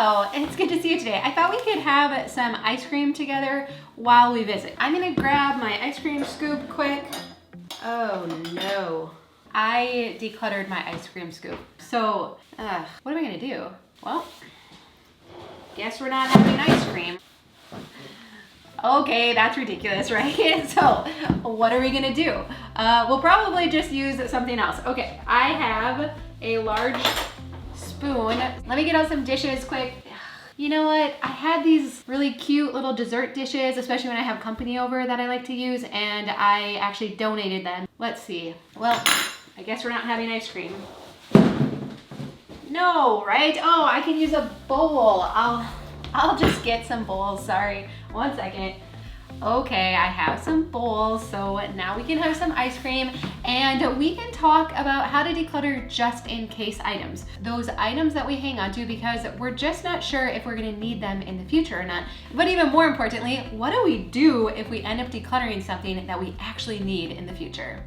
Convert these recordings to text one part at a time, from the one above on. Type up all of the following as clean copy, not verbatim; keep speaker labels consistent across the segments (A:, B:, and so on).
A: Hello, it's good to see you today. I thought we could have some ice cream together while we visit. I'm gonna grab my ice cream scoop quick. Oh no. I decluttered my ice cream scoop. So, what am I gonna do? Well, guess we're not having ice cream. Okay, that's ridiculous, right? So, what are we gonna do? We'll probably just use something else. Okay, I have a large spoon. Let me get out some dishes quick. You know what? I had these really cute little dessert dishes, especially when I have company over, that I like to use, and I actually donated them. Let's see. Well, I guess we're not having ice cream. No, right? Oh, I can use a bowl. I'll just get some bowls. Sorry. One second. Okay, I have some bowls, so now we can have some ice cream and we can talk about how to declutter just in case items. Those items that we hang on to because we're just not sure if we're gonna need them in the future or not. But even more importantly, what do we do if we end up decluttering something that we actually need in the future?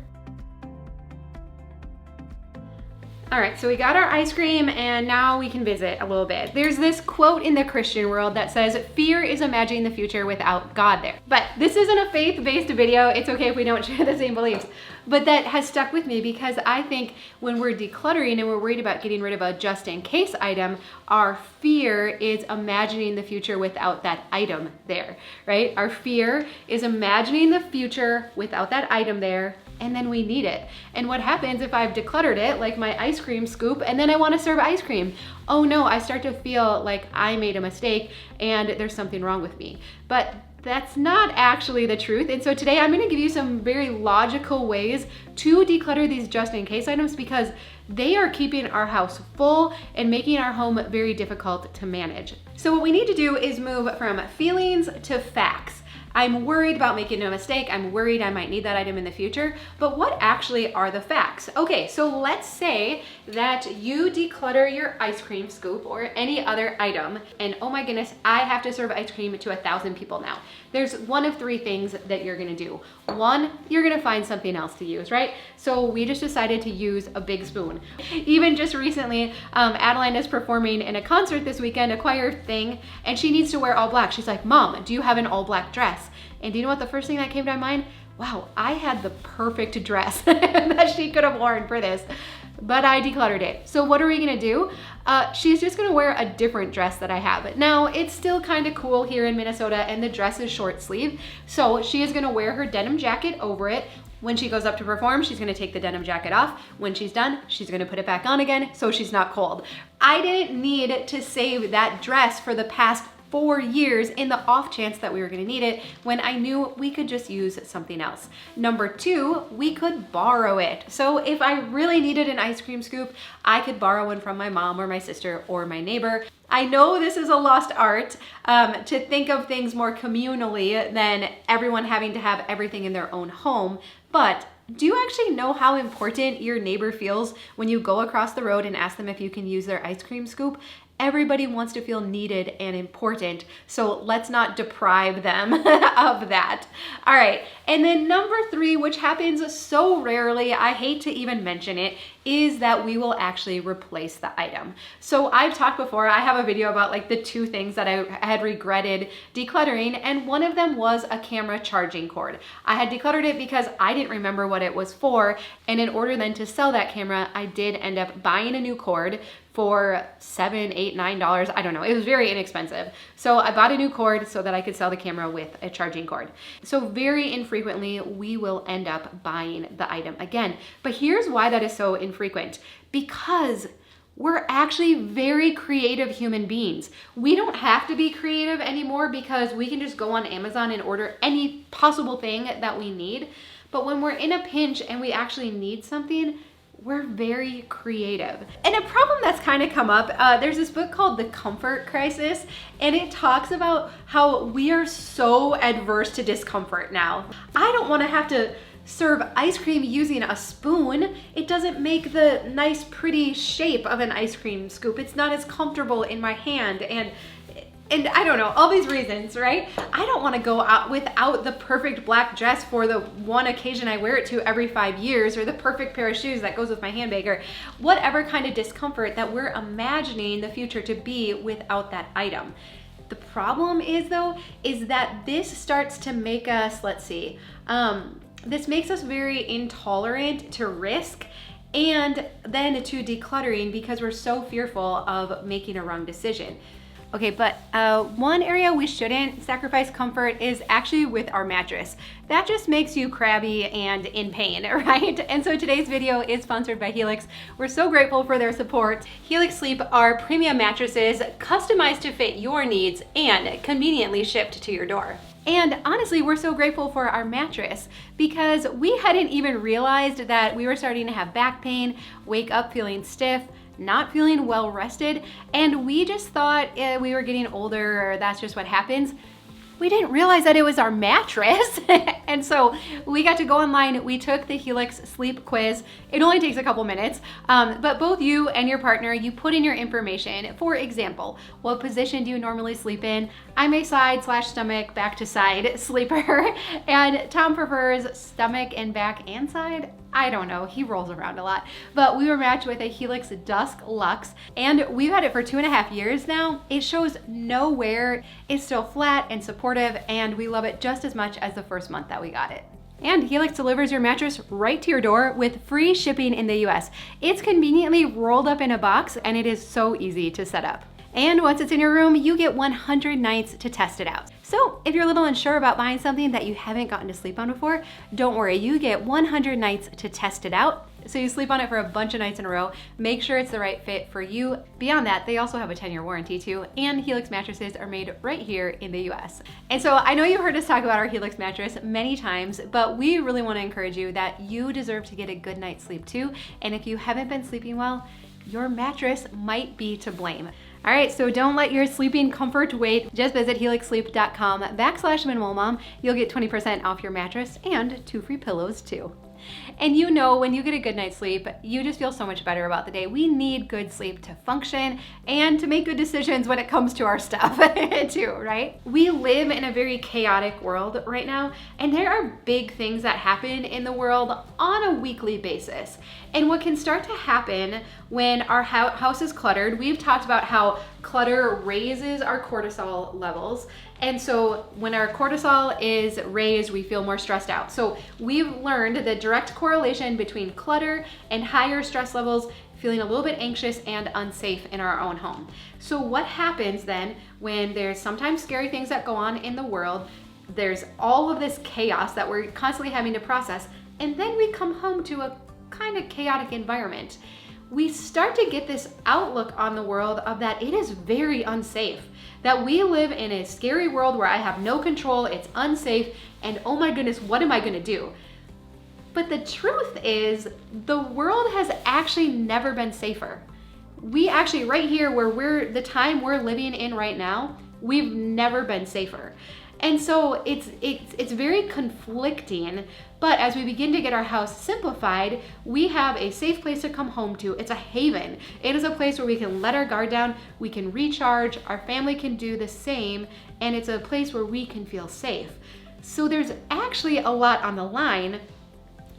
A: All right, so we got our ice cream and now we can visit a little bit. There's this quote in the Christian world that says, fear is imagining the future without God there. But this isn't a faith-based video. It's okay if we don't share the same beliefs. But that has stuck with me because I think when we're decluttering and we're worried about getting rid of a just-in-case item, our fear is imagining the future without that item there, right? Our fear is imagining the future without that item there, and then we need it. And what happens if I've decluttered it, like my ice cream scoop, and then I want to serve ice cream? Oh no, I start to feel like I made a mistake and there's something wrong with me. But that's not actually the truth. And so today I'm gonna give you some very logical ways to declutter these just-in-case items because they are keeping our house full and making our home very difficult to manage. So what we need to do is move from feelings to facts. I'm worried about making a mistake. I'm worried I might need that item in the future, but what actually are the facts? Okay, so let's say that you declutter your ice cream scoop or any other item, and oh my goodness, I have to serve ice cream to 1,000 people now. There's one of three things that you're gonna do. One, you're gonna find something else to use, right? So we just decided to use a big spoon. Even just recently, Adeline is performing in a concert this weekend, a choir thing, and she needs to wear all black. She's like, Mom, do you have an all black dress? And do you know what the first thing that came to my mind? Wow, I had the perfect dress that she could have worn for this, but I decluttered it. So what are we gonna do? She's just gonna wear a different dress that I have. Now, it's still kind of cool here in Minnesota and the dress is short sleeve. So she is gonna wear her denim jacket over it. When she goes up to perform, she's gonna take the denim jacket off. When she's done, she's gonna put it back on again so she's not cold. I didn't need to save that dress for the past 4 years in the off chance that we were gonna need it when I knew we could just use something else. Number two, we could borrow it. So if I really needed an ice cream scoop, I could borrow one from my mom or my sister or my neighbor. I know this is a lost art to think of things more communally than everyone having to have everything in their own home, but do you actually know how important your neighbor feels when you go across the road and ask them if you can use their ice cream scoop? Everybody wants to feel needed and important, so let's not deprive them of that. All right, and then number three, which happens so rarely, I hate to even mention it, is that we will actually replace the item. So I've talked before, I have a video about like the 2 things that I had regretted decluttering, and one of them was a camera charging cord. I had decluttered it because I didn't remember what it was for, and in order then to sell that camera, I did end up buying a new cord for $7, $8, $9, I don't know. It was very inexpensive. So I bought a new cord so that I could sell the camera with a charging cord. So very infrequently, we will end up buying the item again. But here's why that is so infrequent. Because we're actually very creative human beings. We don't have to be creative anymore because we can just go on Amazon and order any possible thing that we need. But when we're in a pinch and we actually need something, we're very creative. And a problem that's kind of come up, there's this book called The Comfort Crisis, and it talks about how we are so adverse to discomfort now. I don't want to have to serve ice cream using a spoon. It doesn't make the nice, pretty shape of an ice cream scoop. It's not as comfortable in my hand, and And I don't know, all these reasons, right? I don't want to go out without the perfect black dress for the one occasion I wear it to every 5 years, or the perfect pair of shoes that goes with my handbag, or whatever kind of discomfort that we're imagining the future to be without that item. The problem is though, is that this starts to make us, this makes us very intolerant to risk and then to decluttering because we're so fearful of making a wrong decision. Okay, but one area we shouldn't sacrifice comfort is actually with our mattress. That just makes you crabby and in pain, right? And so today's video is sponsored by Helix. We're so grateful for their support. Helix Sleep are premium mattresses customized to fit your needs and conveniently shipped to your door. And honestly, we're so grateful for our mattress because we hadn't even realized that we were starting to have back pain, wake up feeling stiff, not feeling well rested, and we just thought we were getting older or that's just what happens. We didn't realize that it was our mattress. And so we got to go online. We took the Helix sleep quiz. It only takes a couple minutes, but both you and your partner, you put in your information. For example, what position do you normally sleep in? I'm a side/stomach, back to side sleeper, and Tom prefers stomach and back and side. I don't know, he rolls around a lot. But we were matched with a Helix Dusk Luxe, and we've had it for 2.5 years now. It shows no wear, it's still flat and supportive, and we love it just as much as the first month that we got it. And Helix delivers your mattress right to your door with free shipping in the US. It's conveniently rolled up in a box, and it is so easy to set up. And once it's in your room, you get 100 nights to test it out. So if you're a little unsure about buying something that you haven't gotten to sleep on before, don't worry, you get 100 nights to test it out. So you sleep on it for a bunch of nights in a row, make sure it's the right fit for you. Beyond that, they also have a 10-year warranty too, and Helix mattresses are made right here in the US. And so I know you've heard us talk about our Helix mattress many times, but we really want to encourage you that you deserve to get a good night's sleep too. And if you haven't been sleeping well, your mattress might be to blame. All right, so don't let your sleeping comfort wait. Just visit helixsleep.com/minimalmom. You'll get 20% off your mattress and 2 free pillows too. And you know, when you get a good night's sleep, you just feel so much better about the day. We need good sleep to function and to make good decisions when it comes to our stuff too, right? We live in a very chaotic world right now, and there are big things that happen in the world on a weekly basis. And what can start to happen when our house is cluttered, we've talked about how clutter raises our cortisol levels. And so when our cortisol is raised, we feel more stressed out. So we've learned the direct correlation between clutter and higher stress levels, feeling a little bit anxious and unsafe in our own home. So what happens then when there's sometimes scary things that go on in the world, there's all of this chaos that we're constantly having to process, and then we come home to a kind of chaotic environment. We start to get this outlook on the world of that it is very unsafe, that we live in a scary world where I have no control, it's unsafe, and oh my goodness, what am I gonna do? But the truth is, the world has actually never been safer. We actually, right here where the time we're living in right now, we've never been safer. And so it's very conflicting, but as we begin to get our house simplified, we have a safe place to come home to. It's a haven. It is a place where we can let our guard down, we can recharge, our family can do the same, and it's a place where we can feel safe. So there's actually a lot on the line.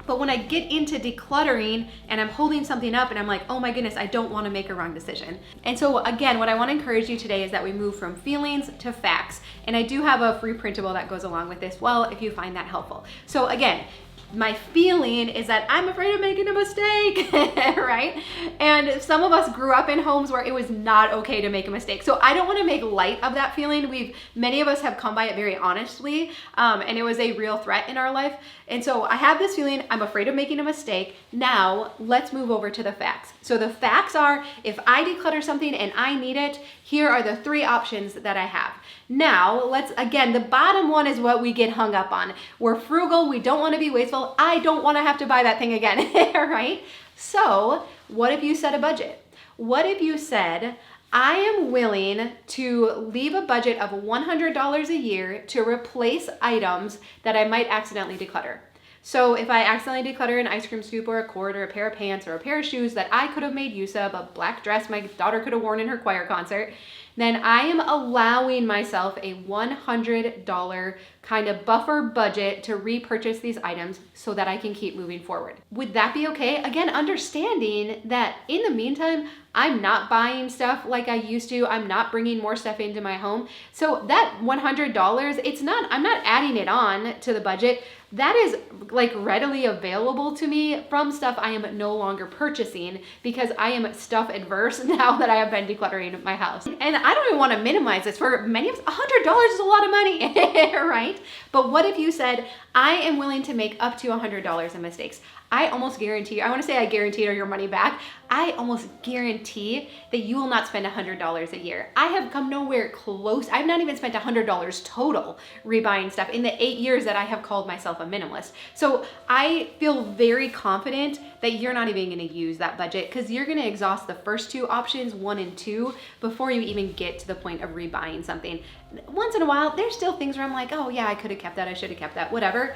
A: But when I get into decluttering and I'm holding something up and I'm like, oh my goodness, I don't want to make a wrong decision. And so again, what I want to encourage you today is that we move from feelings to facts. And I do have a free printable that goes along with this, well, if you find that helpful. So again, my feeling is that I'm afraid of making a mistake, right? And some of us grew up in homes where it was not okay to make a mistake. So I don't want to make light of that feeling. Many of us have come by it very honestly, and it was a real threat in our life. And so I have this feeling, I'm afraid of making a mistake. Now let's move over to the facts. So the facts are, if I declutter something and I need it, here are the 3 options that I have. Now, again, the bottom one is what we get hung up on. We're frugal, we don't want to be wasteful. I don't want to have to buy that thing again, right? So what if you set a budget? What if you said, I am willing to leave a budget of $100 a year to replace items that I might accidentally declutter. So if I accidentally declutter an ice cream scoop or a cord or a pair of pants or a pair of shoes that I could have made use of, a black dress my daughter could have worn in her choir concert, then I am allowing myself a $100 kind of buffer budget to repurchase these items so that I can keep moving forward. Would that be okay? Again, understanding that in the meantime, I'm not buying stuff like I used to. I'm not bringing more stuff into my home. So that $100, I'm not adding it on to the budget. That is like readily available to me from stuff I am no longer purchasing because I am stuff adverse now that I have been decluttering my house. And I don't even want to minimize this. For many of us, $100 is a lot of money, right? But what if you said, I am willing to make up to $100 in mistakes? I almost guarantee, I want to say I guarantee your money back. I almost guarantee that you will not spend $100 a year. I have come nowhere close. I've not even spent $100 total rebuying stuff in the 8 years that I have called myself a minimalist. So I feel very confident that you're not even going to use that budget because you're going to exhaust the first two options, 1 and 2, before you even get to the point of rebuying something. Once in a while, there's still things where I'm like, oh yeah, I could have kept that. I should have kept that, whatever.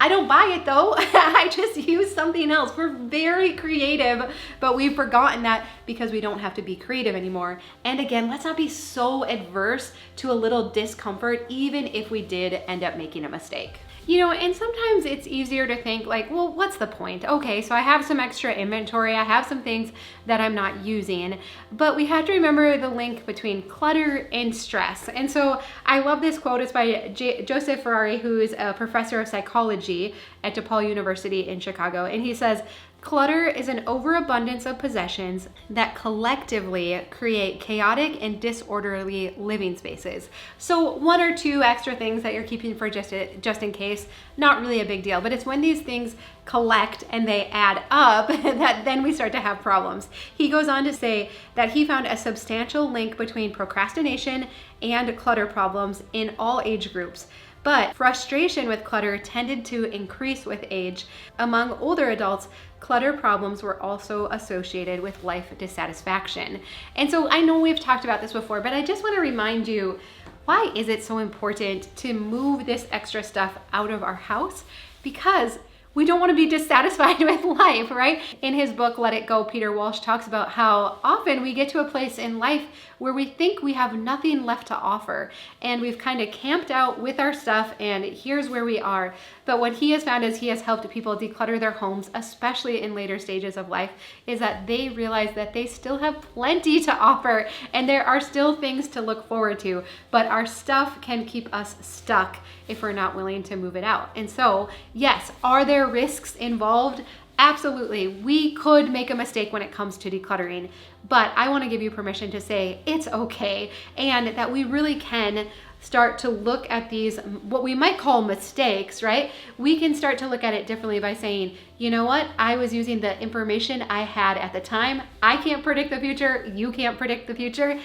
A: I don't buy it though. I just use something else. We're very creative, but we've forgotten that because we don't have to be creative anymore. And again, let's not be so adverse to a little discomfort, even if we did end up making a mistake. You know, and sometimes it's easier to think like, well, what's the point? Okay, so I have some extra inventory. I have some things that I'm not using, but we have to remember the link between clutter and stress. And so I love this quote. It's by Joseph Ferrari, who is a professor of psychology at DePaul University in Chicago. And he says, clutter is an overabundance of possessions that collectively create chaotic and disorderly living spaces. So 1 or 2 extra things that you're keeping for just in case, not really a big deal. But it's when these things collect and they add up that then we start to have problems. He goes on to say that he found a substantial link between procrastination and clutter problems in all age groups. But frustration with clutter tended to increase with age. Among older adults, clutter problems were also associated with life dissatisfaction. And so I know we've talked about this before, but I just want to remind you, why is it so important to move this extra stuff out of our house? Because we don't want to be dissatisfied with life, right? In his book, Let It Go, Peter Walsh talks about how often we get to a place in life where we think we have nothing left to offer and we've kind of camped out with our stuff and here's where we are. But what he has found is he has helped people declutter their homes, especially in later stages of life, is that they realize that they still have plenty to offer and there are still things to look forward to, but our stuff can keep us stuck if we're not willing to move it out. And so, yes, are there risks involved? Absolutely. We could make a mistake when it comes to decluttering, but I want to give you permission to say it's okay and that we really can start to look at these, what we might call mistakes, right? We can start to look at it differently by saying, you know what? I was using the information I had at the time. I can't predict the future. You can't predict the future.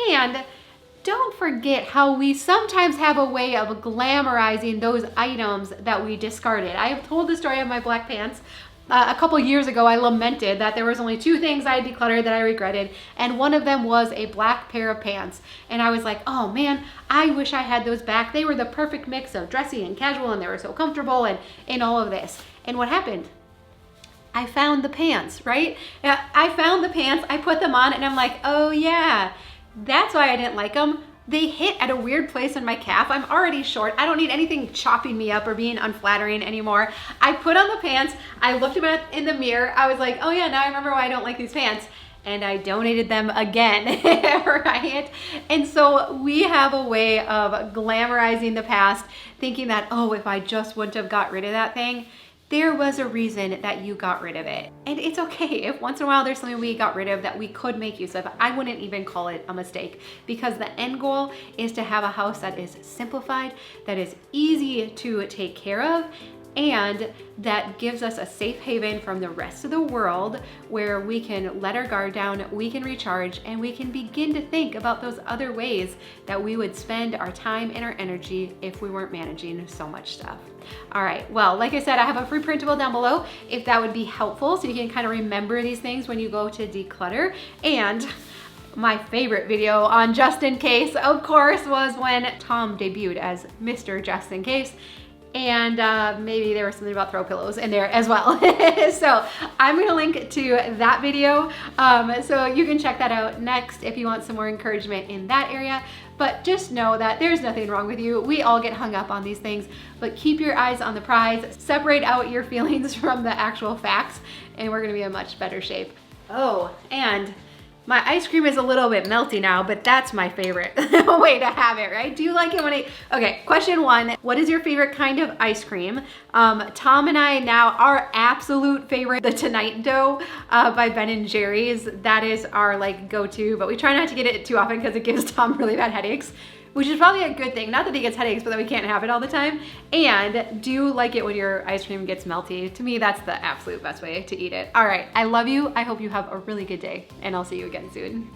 A: And don't forget how we sometimes have a way of glamorizing those items that we discarded. I have told the story of my black pants. A couple years ago, I lamented that there was only 2 things I had decluttered that I regretted, and one of them was a black pair of pants. And I was like, oh man, I wish I had those back. They were the perfect mix of dressy and casual, and they were so comfortable and all of this. And what happened? I found the pants, right? I found the pants, I put them on, and I'm like, oh yeah, that's why I didn't like them. They hit at a weird place in my calf. I'm already short. I don't need anything chopping me up or being unflattering anymore. I put on the pants. I looked at it in the mirror. I was like, oh yeah, now I remember why I don't like these pants. And I donated them again, right? And so we have a way of glamorizing the past, thinking that, oh, if I just wouldn't have got rid of that thing, there was a reason that you got rid of it. And it's okay if once in a while there's something we got rid of that we could make use of. I wouldn't even call it a mistake because the end goal is to have a house that is simplified, that is easy to take care of, and that gives us a safe haven from the rest of the world where we can let our guard down, we can recharge, and we can begin to think about those other ways that we would spend our time and our energy if we weren't managing so much stuff. All right, well, like I said, I have a free printable down below if that would be helpful so you can kind of remember these things when you go to declutter. And my favorite video on Just In Case, of course, was when Tom debuted as Mr. Just In Case. and maybe there was something about throw pillows in there as well. So I'm gonna link to that video, so you can check that out next if you want some more encouragement in that area. But just know that there's nothing wrong with you. We all get hung up on these things, but keep your eyes on the prize, separate out your feelings from the actual facts, and we're gonna be in much better shape. Oh, and my ice cream is a little bit melty now, but that's my favorite way to have it, right? Do you like it when okay, question 1, what is your favorite kind of ice cream? Tom and I now, our absolute favorite, the Tonight Dough by Ben & Jerry's. That is our like go-to, but we try not to get it too often because it gives Tom really bad headaches, which is probably a good thing. Not that he gets headaches, but that we can't have it all the time. And do you like it when your ice cream gets melty? To me, that's the absolute best way to eat it. All right, I love you. I hope you have a really good day, and I'll see you again soon.